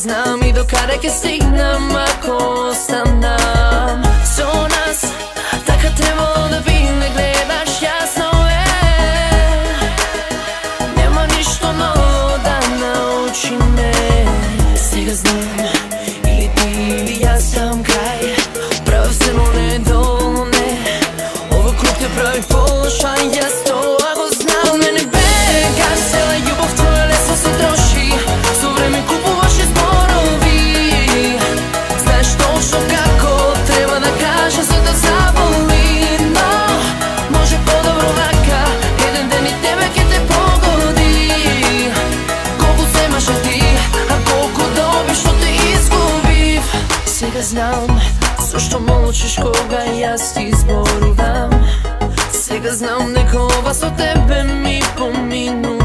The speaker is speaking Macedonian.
znam i do kada ќе стигнам ако останам со нас. Така требало да би, не гледаш јасно нема ништо ново да научи ме. Сега знам, или ти или јас сам крај. Прав се, но не е доволно, не. Ова круг те прави полоша, јас тоа го знам. Од мене бегаш, цела љубов твоја лесно се троши. Со време купуваш зборови. Знаеш точно како треба да кажа за да заболи. Но може подобро вака, еден ден и тебе ќе те погоди. Колку земаш е ти, а колку добиш што те изгубив. Сега знам зашто молчиш кога јас ти зборувам. Сега знам дека ова со тебе ми помину.